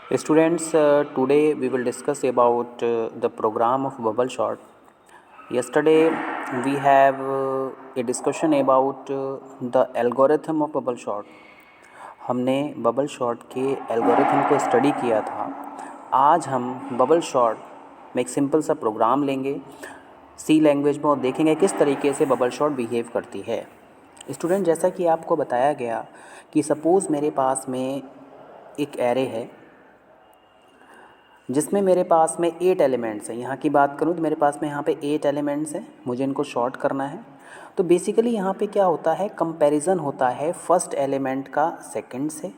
Students, today we will discuss about the program of bubble shot. Yesterday we have a discussion about the algorithm of bubble shot. हमने bubble shot के algorithm को study किया था। आज हम bubble shot में एक simple सा प्रोग्राम लेंगे सी लैंग्वेज में और देखेंगे किस तरीके से बबल शॉट बिहेव करती है। स्टूडेंट, जैसा कि आपको बताया गया कि सपोज़ मेरे पास में एक एरे है जिसमें मेरे पास में 8 एलिमेंट्स हैं। यहाँ की बात करूँ तो मेरे पास में यहाँ पे 8 एलिमेंट्स हैं, मुझे इनको शॉर्ट करना है। तो बेसिकली यहाँ पे क्या होता है, कंपैरिजन होता है फर्स्ट एलिमेंट का सेकंड से,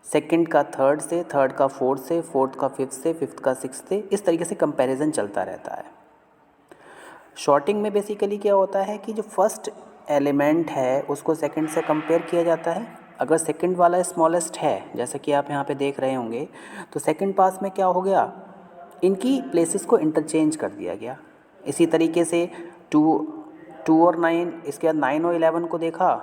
सेकंड का थर्ड से, थर्ड का फोर्थ से, फोर्थ का फिफ्थ से, फिफ्थ का सिक्स्थ से। इस तरीके से कंपैरिजन चलता रहता है। शॉर्टिंग में बेसिकली क्या होता है कि जो फर्स्ट एलिमेंट है उसको सेकंड से कंपेयर किया जाता है। अगर सेकंड वाला स्मॉलेस्ट है, जैसे कि आप यहाँ पे देख रहे होंगे, तो सेकंड पास में क्या हो गया, इनकी प्लेसेस को इंटरचेंज कर दिया गया। इसी तरीके से टू और 9, इसके बाद 9 और 11 को देखा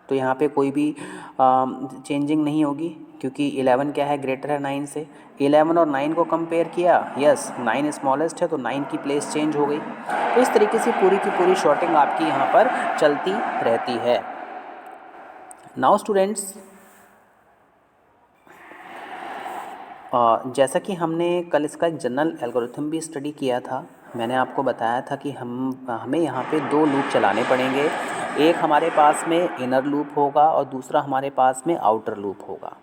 तो यहाँ पे कोई भी चेंजिंग नहीं होगी क्योंकि 11 क्या है, ग्रेटर है 9 से। 11 और 9 को कंपेयर किया, यस 9 स्मॉलेस्ट है तो 9 की प्लेस चेंज हो गई। तो इस तरीके से पूरी की पूरी शॉर्टिंग आपकी यहाँ पर चलती रहती है। नाउ स्टूडेंट्स, जैसा कि हमने कल इसका एक जनरल एल्गोरिथम भी स्टडी किया था, मैंने आपको बताया था कि हमें यहाँ पे 2 लूप चलाने पड़ेंगे। एक हमारे पास में इनर लूप होगा और दूसरा हमारे पास में आउटर लूप होगा।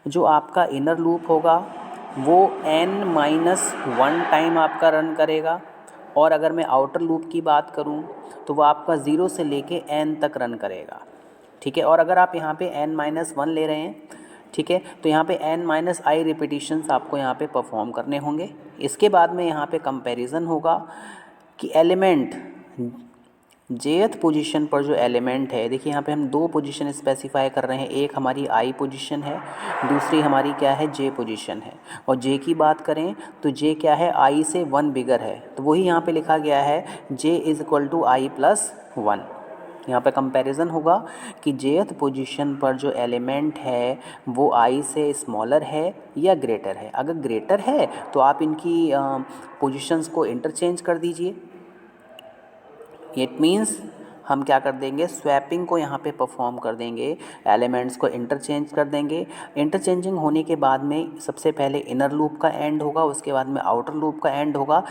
जो आपका इनर लूप होगा वो n-1 टाइम आपका रन करेगा, और अगर मैं आउटर लूप की बात करूँ तो वो आपका 0 से लेके n तक रन करेगा। ठीक है, और अगर आप यहाँ पे n-1 ले रहे हैं, ठीक है, तो यहाँ पे n-i रिपीटिशंस आपको यहाँ पे परफॉर्म करने होंगे। इसके बाद में यहाँ पे कंपैरिजन होगा कि एलिमेंट जेथ पोजीशन पर जो एलिमेंट है, देखिए यहाँ पे हम 2 पोजीशन स्पेसिफाई कर रहे हैं। एक हमारी आई पोजीशन है, दूसरी हमारी क्या है, जे पोजीशन है। और जे की बात करें तो जे क्या है, आई से 1 बिगर है, तो वही यहाँ पे लिखा गया है J is equal to I plus 1। यहाँ पे कंपैरिजन होगा कि जेथ पोजीशन पर जो एलिमेंट है वो आई से स्मॉलर है या ग्रेटर है। अगर ग्रेटर है तो आप इनकी पोजीशंस को इंटरचेंज कर दीजिए। इट मीन्स हम क्या कर देंगे, स्वैपिंग को यहाँ पे परफॉर्म कर देंगे, एलिमेंट्स को इंटरचेंज कर देंगे। इंटरचेंजिंग होने के बाद में सबसे पहले इनर लूप का एंड होगा, उसके बाद में आउटर लूप का एंड होगा।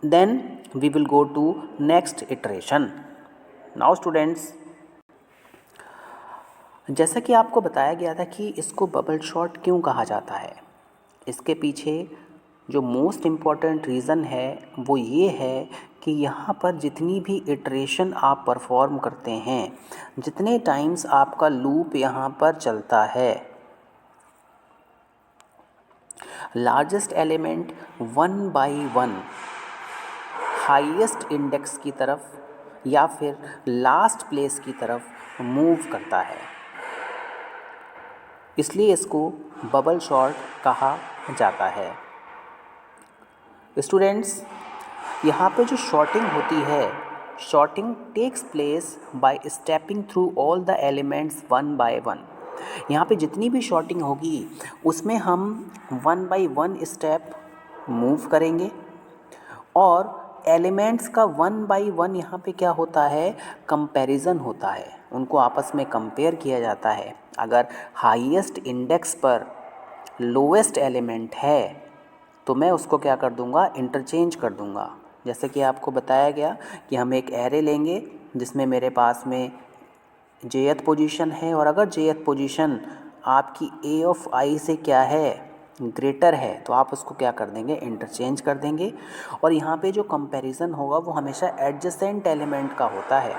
Then we will go to next iteration. Now students, जैसा कि आपको बताया गया था कि इसको बबल शॉट क्यों कहा जाता है, इसके पीछे जो मोस्ट इम्पॉर्टेंट रीज़न है वो ये है कि यहाँ पर जितनी भी इटरेशन आप परफॉर्म करते हैं, जितने टाइम्स आपका लूप यहाँ पर चलता है, largest element 1 by 1 highest index की तरफ या फिर लास्ट प्लेस की तरफ मूव करता है, इसलिए इसको बबल शॉट कहा जाता है। स्टूडेंट्स, यहाँ पे जो शॉर्टिंग होती है, sorting takes place by stepping through all the elements 1 by 1। यहाँ पे जितनी भी शॉर्टिंग होगी उसमें हम 1 बाय 1 स्टेप मूव करेंगे, और एलिमेंट्स का 1 बाई 1 यहाँ पे क्या होता है, कंपैरिजन होता है, उनको आपस में कंपेयर किया जाता है। अगर हाईएस्ट इंडेक्स पर लोवेस्ट एलिमेंट है तो मैं उसको क्या कर दूंगा, इंटरचेंज कर दूंगा। जैसे कि आपको बताया गया कि हम एक एरे लेंगे जिसमें मेरे पास में जेथ पोजीशन है, और अगर जेथ पोजीशन आपकी ए ऑफ आई से क्या है, ग्रेटर है, तो आप उसको क्या कर देंगे, इंटरचेंज कर देंगे। और यहाँ पे जो कंपैरिजन होगा वो हमेशा एडजेसेंट एलिमेंट का होता है।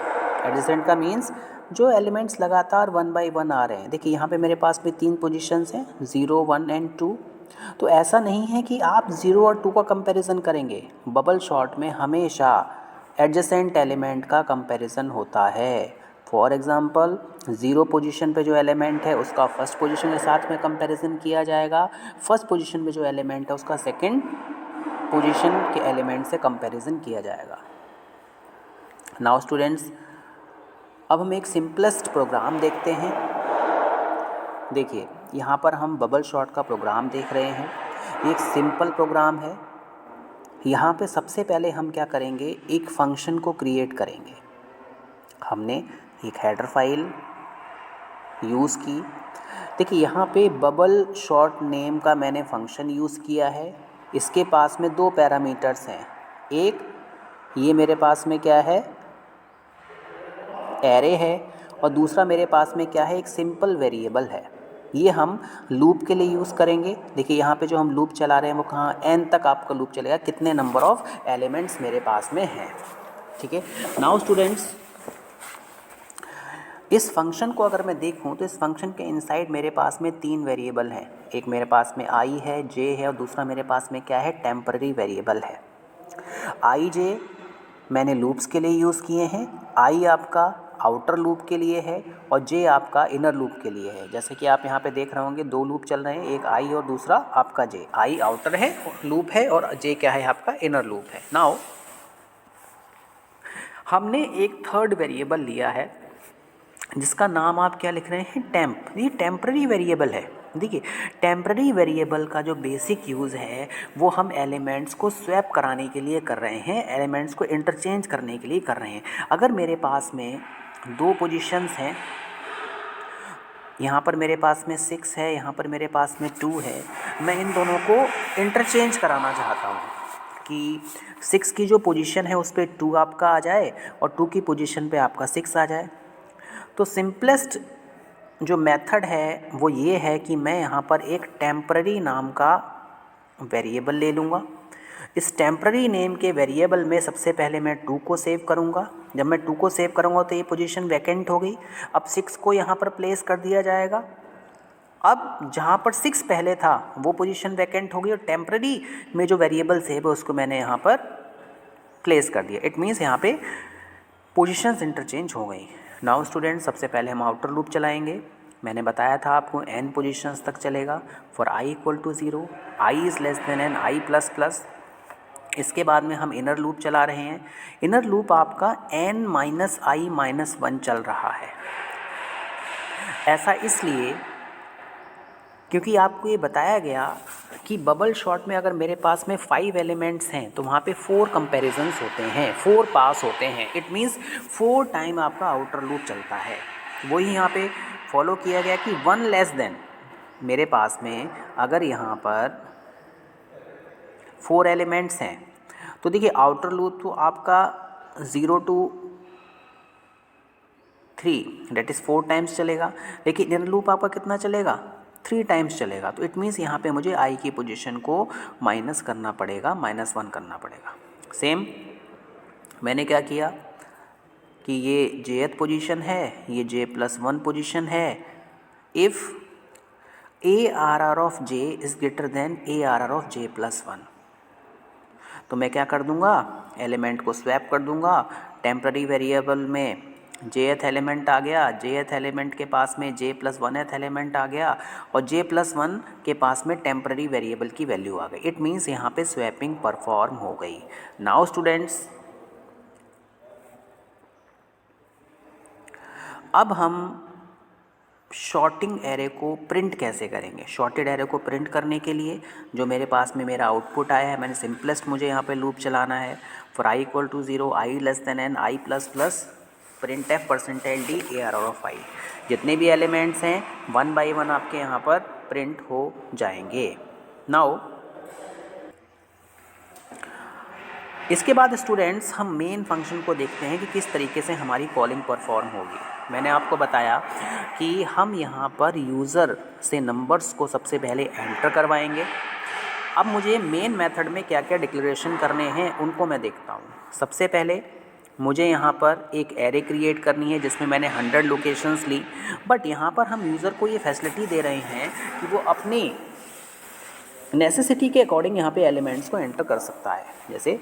एडजेसेंट का मीन्स जो एलिमेंट्स लगातार 1 बाई 1 आ रहे हैं। देखिए यहाँ पे मेरे पास में 3 पोजीशंस हैं, 0, 1 एंड 2। तो ऐसा नहीं है कि आप 0 और 2 का कंपैरिजन करेंगे। बबल शॉट में हमेशा एडजेसेंट एलिमेंट का कंपैरिजन होता है। फॉर एग्ज़ाम्पल 0 पोजीशन पे जो एलिमेंट है उसका फर्स्ट पोजीशन के साथ में कंपैरिजन किया जाएगा, फर्स्ट पोजीशन में जो एलिमेंट है उसका सेकंड पोजीशन के एलिमेंट से कंपैरिजन किया जाएगा। नाउ स्टूडेंट्स, अब हम एक सिंपलेस्ट प्रोग्राम देखते हैं। देखिए यहाँ पर हम बबल शॉट का प्रोग्राम देख रहे हैं। एक सिंपल प्रोग्राम है। यहाँ पे सबसे पहले हम क्या करेंगे, एक फंक्शन को क्रिएट करेंगे। हमने एक हेडर फाइल यूज़ की। देखिए यहाँ पे बबल शॉट नेम का मैंने फंक्शन यूज़ किया है। इसके पास में दो पैरामीटर्स हैं। एक ये मेरे पास में क्या है, एरे है, और दूसरा मेरे पास में क्या है, एक सिंपल वेरिएबल है। ये हम लूप के लिए यूज़ करेंगे। देखिए यहाँ पे जो हम लूप चला रहे हैं वो कहाँ, n तक आपका लूप चलेगा, कितने नंबर ऑफ एलिमेंट्स मेरे पास में हैं। ठीक है। नाउ स्टूडेंट्स, इस फंक्शन को अगर मैं देखूं तो इस फंक्शन के इनसाइड मेरे पास में तीन वेरिएबल हैं। एक मेरे पास में i है, j है, और दूसरा मेरे पास में क्या है, टेम्पररी वेरिएबल है। i j मैंने लूप्स के लिए यूज़ किए हैं। i आपका आउटर लूप के लिए है और j आपका इनर लूप के लिए है। जैसे कि आप यहाँ पे देख रहे होंगे, दो लूप चल रहे हैं, एक i और दूसरा आपका j। i आउटर है लूप है और j क्या है, आपका इनर लूप है। नाउ हमने एक थर्ड वेरिएबल लिया है जिसका नाम आप क्या लिख रहे हैं, टेम्प। ये टेम्पररी वेरिएबल है। देखिए टेम्पररी वेरिएबल का जो बेसिक यूज़ है वो हम एलिमेंट्स को स्वैप कराने के लिए कर रहे हैं, एलिमेंट्स को इंटरचेंज करने के लिए कर रहे हैं। अगर मेरे पास में दो पोजीशंस हैं, यहाँ पर मेरे पास में 6 है, यहाँ पर मेरे पास में 2 है, मैं इन दोनों को इंटरचेंज कराना चाहता हूँ कि 6 की जो पोजीशन है उस पर 2 आपका आ जाए और 2 की पोजीशन पे आपका 6 आ जाए। तो सिंपलेस्ट जो मेथड है वो ये है कि मैं यहाँ पर एक टेम्पररी नाम का वेरिएबल ले लूँगा। इस टेम्पररी नेम के वेरिएबल में सबसे पहले मैं 2 को सेव करूँगा। जब मैं 2 को सेव करूँगा तो ये पोजीशन वैकेंट हो गई। अब 6 को यहाँ पर प्लेस कर दिया जाएगा। अब जहाँ पर 6 पहले था वो पोजीशन वैकेंट हो गई और टेम्पररी में जो वेरिएबल सेव है उसको मैंने यहाँ पर प्लेस कर दिया। इट मीन्स यहाँ पे पोजीशंस इंटरचेंज हो गई। नाउ स्टूडेंट, सबसे पहले हम आउटर लूप चलाएंगे। मैंने बताया था आपको n पोजीशंस तक चलेगा। For i equal to 0, i is less than n, i plus plus. इसके बाद में हम इनर लूप चला रहे हैं। इनर लूप आपका n माइनस आई माइनस 1 चल रहा है। ऐसा इसलिए क्योंकि आपको ये बताया गया कि बबल शॉट में अगर मेरे पास में 5 एलिमेंट्स हैं तो वहाँ पे 4 कंपैरिजंस होते हैं, 4 पास होते हैं। इट मीन्स 4 टाइम आपका आउटर लूप चलता है। वही यहाँ पे फॉलो किया गया कि 1 लेस देन मेरे पास में अगर यहाँ पर 4 एलिमेंट्स हैं तो देखिए आउटर लूप तो आपका 0 to 3 डेट इज़ 4 टाइम्स चलेगा, लेकिन इनर लूप आपका कितना चलेगा, 3 टाइम्स चलेगा। तो इट मीन्स यहाँ पे मुझे i की पोजीशन को माइनस करना पड़ेगा, -1 करना पड़ेगा। सेम मैंने क्या किया कि ये jth पोजीशन है, ये j+1 पोजीशन है। If ARR of j is greater than ARR of j+1, तो मैं क्या कर दूंगा, एलिमेंट को स्वैप कर दूंगा। टेम्पररी वेरिएबल में jth एलिमेंट आ गया, jth एलिमेंट के पास में j+1th एलिमेंट आ गया और j+1 के पास में टेम्पररी वेरिएबल की वैल्यू आ गई। इट मीन्स यहाँ पे स्वैपिंग परफॉर्म हो गई। नाउ स्टूडेंट्स, अब हम शॉर्टिंग एरे को प्रिंट कैसे करेंगे। शॉर्टेड एरे को प्रिंट करने के लिए जो मेरे पास में मेरा आउटपुट आया है, मैंने सिंपलेस्ट मुझे यहाँ पे लूप चलाना है। For i equal to 0, i less than n, i plus plus print f %d ARR of i। जितने भी एलिमेंट्स हैं 1 by 1 आपके यहाँ पर प्रिंट हो जाएंगे। नाउ इसके बाद स्टूडेंट्स हम मेन फंक्शन को देखते हैं कि किस तरीके से हमारी कॉलिंग परफॉर्म होगी। मैंने आपको बताया कि हम यहाँ पर यूज़र से नंबर्स को सबसे पहले एंटर करवाएंगे। अब मुझे मेन मेथड में क्या क्या डिक्लेरेशन करने हैं उनको मैं देखता हूँ। सबसे पहले मुझे यहाँ पर एक एरे क्रिएट करनी है जिसमें मैंने 100 लोकेशंस ली, बट यहाँ पर हम यूज़र को ये फैसिलिटी दे रहे हैं कि वो अपनी नेसेसिटी के अकॉर्डिंग यहाँ पे एलिमेंट्स को एंटर कर सकता है। जैसे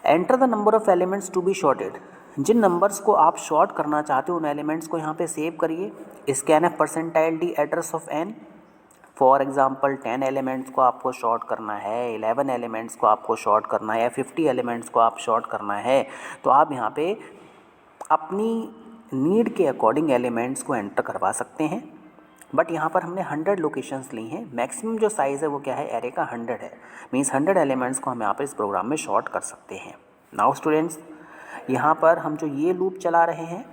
enter the number of elements to be sorted, जिन नंबर्स को आप शॉर्ट करना चाहते हो उन एलिमेंट्स को यहाँ पे सेव करिए। Scan f %d address of n। For example 10 elements को आपको शॉर्ट करना है, 11 एलिमेंट्स को आपको शॉर्ट करना है, या 50 एलिमेंट्स को आप शॉर्ट करना है, तो आप यहाँ पे अपनी नीड के अकॉर्डिंग एलिमेंट्स को एंटर करवा सकते हैं। बट यहाँ पर हमने 100 लोकेशंस ली हैं। मैक्सिमम जो साइज़ है वो क्या है, एरे का 100 है। मीन्स 100 एलिमेंट्स को हम यहाँ पर इस प्रोग्राम में शॉर्ट कर सकते हैं। नाउ स्टूडेंट्स, यहाँ पर हम जो ये लूप चला रहे हैं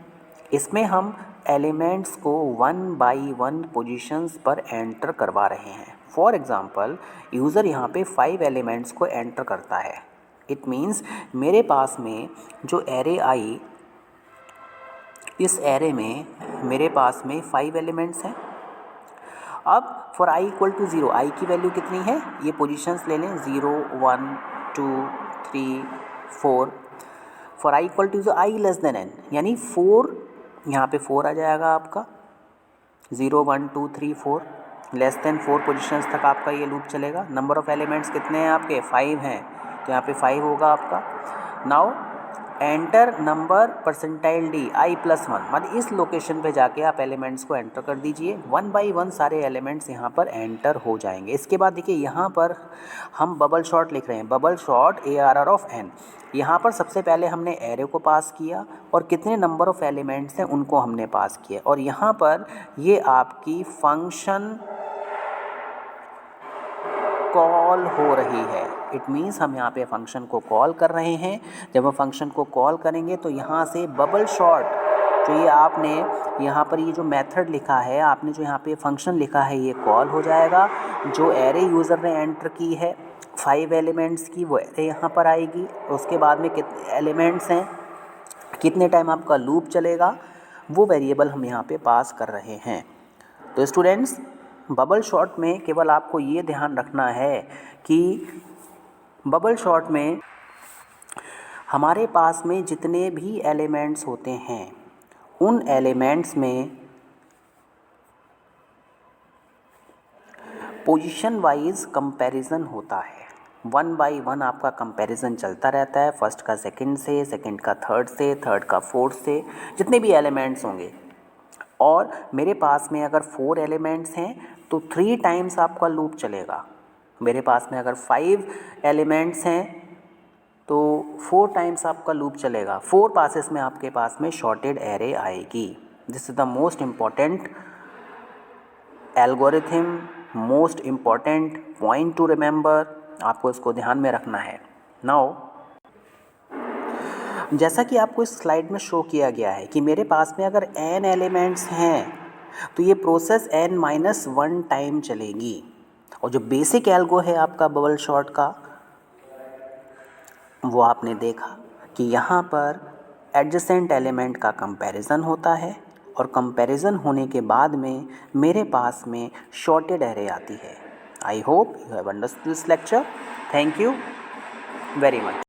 इसमें हम एलिमेंट्स को 1 बाई 1 पोजीशंस पर एंटर करवा रहे हैं। फॉर एग्ज़ाम्पल, यूज़र यहाँ पे 5 एलिमेंट्स को एंटर करता है। इट मीन्स मेरे पास में जो एरे आई, इस एरे में मेरे पास में 5 एलिमेंट्स हैं। अब फॉर i इक्वल टू 0, आई की वैल्यू कितनी है, ये पोजीशंस ले लें 0 1 2 3 4। For i equal to i less than n, यानी 4, यहाँ पे 4 आ जाएगा आपका। 0 1 2 3 4, लेस देन 4 पोजीशंस तक आपका ये लूप चलेगा। नंबर ऑफ़ एलिमेंट्स कितने हैं आपके, 5 हैं, तो यहाँ पे 5 होगा आपका। Now enter number percentile D i+1, मतलब इस लोकेशन पे जाके आप एलिमेंट्स को एंटर कर दीजिए। 1 बाई 1 सारे एलिमेंट्स यहाँ पर एंटर हो जाएंगे। इसके बाद देखिए यहाँ पर हम बबल शॉट लिख रहे हैं, bubble shot ARR of n। यहाँ पर सबसे पहले हमने एरे को पास किया और कितने नंबर ऑफ़ एलिमेंट्स हैं उनको हमने पास किया, और यहाँ पर ये आपकी फंक्शन कॉल हो रही है। इट मीन्स हम यहाँ पे फंक्शन को कॉल कर रहे हैं। जब हम फंक्शन को कॉल करेंगे तो यहाँ से बबल शॉट, जो ये आपने यहाँ पर ये जो मेथड लिखा है, आपने जो यहाँ पे फंक्शन लिखा है, ये कॉल हो जाएगा। जो एरे यूज़र ने एंटर की है 5 एलिमेंट्स की, वो एरे यहाँ पर आएगी। उसके बाद में कितने एलिमेंट्स हैं, कितने टाइम आपका लूप चलेगा, वो वेरिएबल हम यहाँ पे पास कर रहे हैं। तो स्टूडेंट्स, बबल शॉट में केवल आपको ये ध्यान रखना है कि बबल शॉट में हमारे पास में जितने भी एलिमेंट्स होते हैं उन एलिमेंट्स में पोजीशन वाइज कंपैरिजन होता है। 1 बाई 1 आपका कंपैरिजन चलता रहता है, फर्स्ट का सेकंड से, सेकंड का थर्ड से, थर्ड का फोर्थ से, जितने भी एलिमेंट्स होंगे। और मेरे पास में अगर 4 एलिमेंट्स हैं तो 3 टाइम्स आपका लूप चलेगा। मेरे पास में अगर 5 एलिमेंट्स हैं तो 4 टाइम्स आपका लूप चलेगा। 4 पासेस में आपके पास में शॉर्टेड एरे आएगी। This is the most important algorithm, most important point two remember, आपको इसको ध्यान में रखना है। नाउ जैसा कि आपको इस स्लाइड में शो किया गया है कि मेरे पास में अगर n एलिमेंट्स हैं तो ये प्रोसेस n-1 टाइम चलेगी। और जो बेसिक एल्गो है आपका बबल शॉट का, वो आपने देखा कि यहाँ पर एडजेसेंट एलिमेंट का कंपैरिजन होता है, और कंपैरिजन होने के बाद में मेरे पास में शॉर्टेड एरे आती है। I hope you have understood this lecture. Thank you very much.